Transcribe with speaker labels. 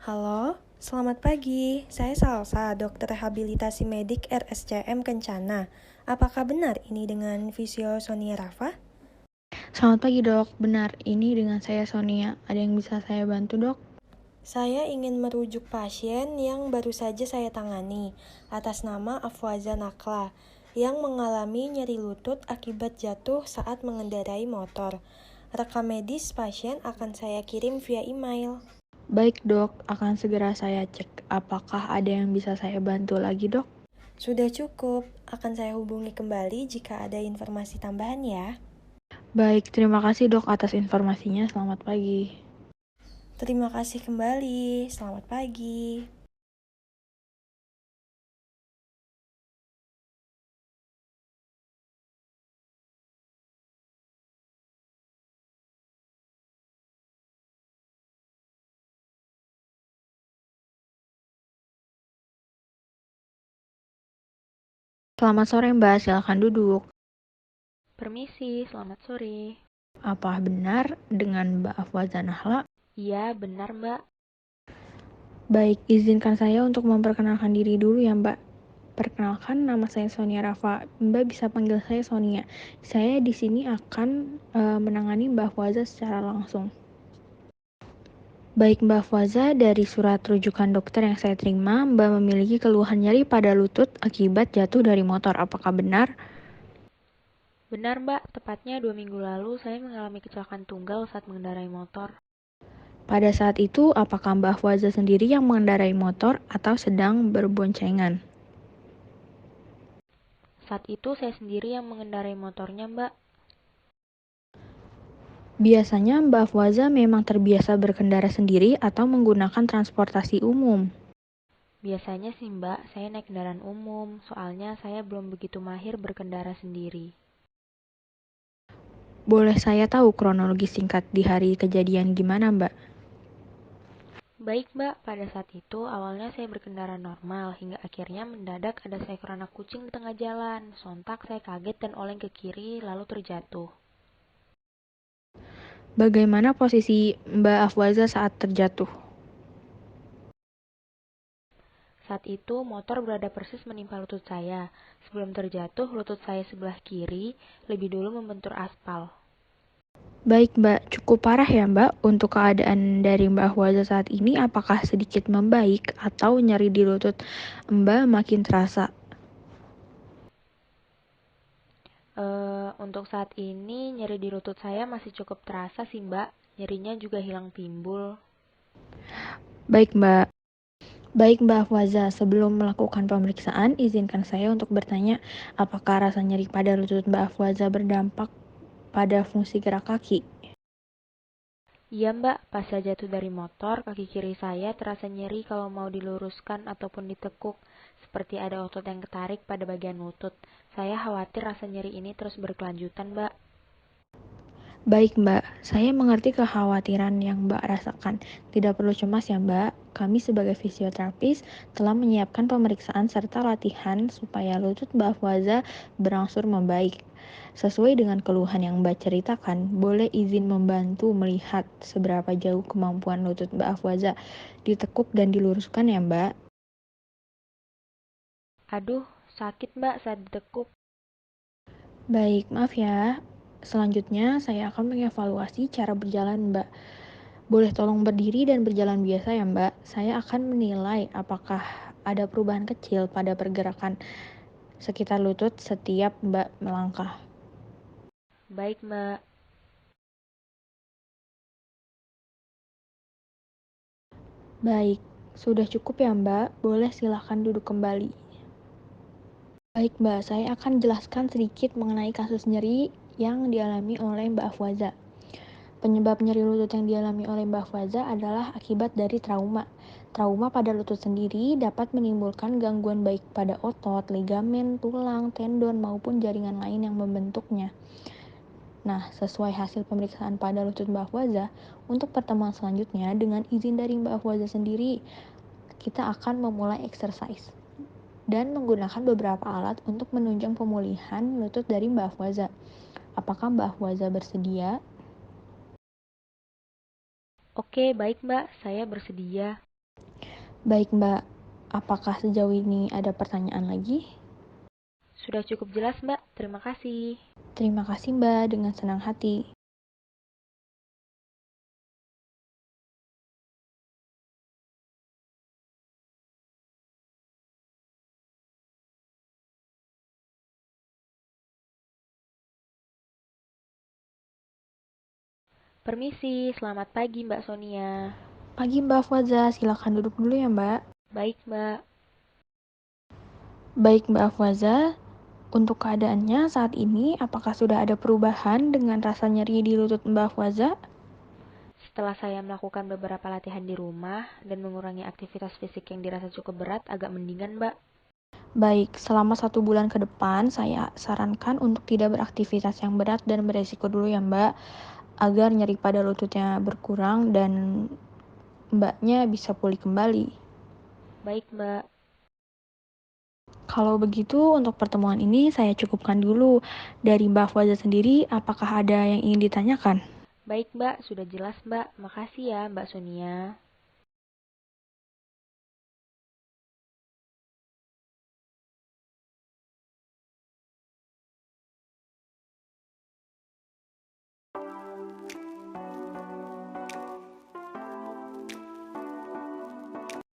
Speaker 1: Halo, selamat pagi. Saya Salsa, dokter rehabilitasi medik RSCM Kencana. Apakah benar ini dengan Visio Sonia Rafa?
Speaker 2: Selamat pagi dok, benar ini dengan saya Sonia. Ada yang bisa saya bantu dok?
Speaker 1: Saya ingin merujuk pasien yang baru saja saya tangani atas nama Afwaza Nakla yang mengalami nyeri lutut akibat jatuh saat mengendarai motor. Rekam medis pasien akan saya kirim via email.
Speaker 2: Baik dok, akan segera saya cek. Apakah ada yang bisa saya bantu lagi dok?
Speaker 1: Sudah cukup, akan saya hubungi kembali jika ada informasi tambahan ya.
Speaker 2: Baik, terima kasih dok atas informasinya. Selamat pagi.
Speaker 1: Terima kasih kembali. Selamat pagi.
Speaker 2: Selamat sore Mbak, silakan duduk.
Speaker 3: Permisi, selamat sore.
Speaker 2: Apa benar dengan Mbak Afwaza Nahla?
Speaker 3: Iya, benar Mbak.
Speaker 2: Baik, izinkan saya untuk memperkenalkan diri dulu ya Mbak. Perkenalkan, nama saya Sonia Rafa. Mbak bisa panggil saya Sonia. Saya di sini akan menangani Mbak Afwaza secara langsung. Baik Mbak Fwaza, dari surat rujukan dokter yang saya terima, Mbak memiliki keluhan nyeri pada lutut akibat jatuh dari motor. Apakah benar?
Speaker 3: Benar Mbak, tepatnya 2 minggu lalu saya mengalami kecelakaan tunggal saat mengendarai motor.
Speaker 2: Pada saat itu, apakah Mbak Fwaza sendiri yang mengendarai motor atau sedang berboncengan?
Speaker 3: Saat itu saya sendiri yang mengendarai motornya Mbak.
Speaker 2: Biasanya Mbak Fwaza memang terbiasa berkendara sendiri atau menggunakan transportasi umum.
Speaker 3: Biasanya sih Mbak, saya naik kendaraan umum, soalnya saya belum begitu mahir berkendara sendiri.
Speaker 2: Boleh saya tahu kronologi singkat di hari kejadian gimana Mbak?
Speaker 3: Baik Mbak, pada saat itu awalnya saya berkendara normal, hingga akhirnya mendadak ada seekor anak kucing di tengah jalan. Sontak saya kaget dan oleng ke kiri, lalu terjatuh.
Speaker 2: Bagaimana posisi Mbak Afwaza saat terjatuh?
Speaker 3: Saat itu, motor berada persis menimpa lutut saya. Sebelum terjatuh, lutut saya sebelah kiri lebih dulu membentur aspal.
Speaker 2: Baik Mbak, cukup parah ya Mbak. Untuk keadaan dari Mbak Ahwaza saat ini, apakah sedikit membaik atau nyeri di lutut Mbak makin terasa?
Speaker 3: Untuk saat ini, nyeri di lutut saya masih cukup terasa sih Mbak. Nyerinya juga hilang timbul.
Speaker 2: Baik Mbak. Baik Mbak Ahwaza, sebelum melakukan pemeriksaan, izinkan saya untuk bertanya, apakah rasa nyeri pada lutut Mbak Ahwaza berdampak pada fungsi gerak kaki?
Speaker 3: Iya Mbak, pas saya jatuh dari motor, kaki kiri saya terasa nyeri kalau mau diluruskan ataupun ditekuk. Seperti ada otot yang ketarik pada bagian lutut. Saya khawatir rasa nyeri ini terus berkelanjutan Mbak.
Speaker 2: Baik Mbak, saya mengerti kekhawatiran yang Mbak rasakan. Tidak perlu cemas ya Mbak, kami sebagai fisioterapis telah menyiapkan pemeriksaan serta latihan supaya lutut Mbak Afwaza berangsur membaik. Sesuai dengan keluhan yang Mbak ceritakan, boleh izin membantu melihat seberapa jauh kemampuan lutut Mbak Afwaza ditekuk dan diluruskan ya Mbak.
Speaker 3: Aduh, sakit Mbak saat ditekuk.
Speaker 2: Baik, maaf ya. Selanjutnya saya akan mengevaluasi cara berjalan Mbak. Boleh tolong berdiri dan berjalan biasa ya Mbak. Saya akan menilai apakah ada perubahan kecil pada pergerakan sekitar lutut setiap Mbak melangkah.
Speaker 3: Baik Mbak.
Speaker 2: Baik, sudah cukup ya Mbak. Boleh silakan duduk kembali. Baik Mbak, saya akan jelaskan sedikit mengenai kasus nyeri yang dialami oleh Mbak Afwaza. Penyebab nyeri lutut yang dialami oleh Mbak Faza adalah akibat dari trauma. Trauma pada lutut sendiri dapat menimbulkan gangguan baik pada otot, ligamen, tulang, tendon, maupun jaringan lain yang membentuknya. Nah, sesuai hasil pemeriksaan pada lutut Mbak Faza, untuk pertemuan selanjutnya dengan izin dari Mbak Faza sendiri, kita akan memulai exercise dan menggunakan beberapa alat untuk menunjang pemulihan lutut dari Mbak Faza. Apakah Mbak Faza bersedia?
Speaker 3: Oke, baik Mbak, saya bersedia.
Speaker 2: Baik Mbak, apakah sejauh ini ada pertanyaan lagi?
Speaker 3: Sudah cukup jelas, Mbak. Terima kasih.
Speaker 2: Terima kasih Mbak, dengan senang hati.
Speaker 3: Permisi, selamat pagi Mbak Sonia.
Speaker 2: Pagi Mbak Afwaza, silakan duduk dulu ya Mbak.
Speaker 3: Baik Mbak,
Speaker 2: Baik Mbak Afwaza, untuk keadaannya saat ini apakah sudah ada perubahan dengan rasa nyeri di lutut Mbak Afwaza?
Speaker 3: setelah saya melakukan beberapa latihan di rumah dan mengurangi aktivitas fisik yang dirasa cukup berat, agak mendingan Mbak.
Speaker 2: Baik, selama 1 bulan ke depan saya sarankan untuk tidak beraktivitas yang berat dan beresiko dulu ya Mbak, agar nyeri pada lututnya berkurang dan Mbaknya bisa pulih kembali.
Speaker 3: Baik Mbak,
Speaker 2: Kalau begitu, untuk pertemuan ini saya cukupkan dulu. Dari Mbak Afwaza sendiri, apakah ada yang ingin ditanyakan?
Speaker 3: baik Mbak, sudah jelas Mbak. Makasih ya Mbak Sonia.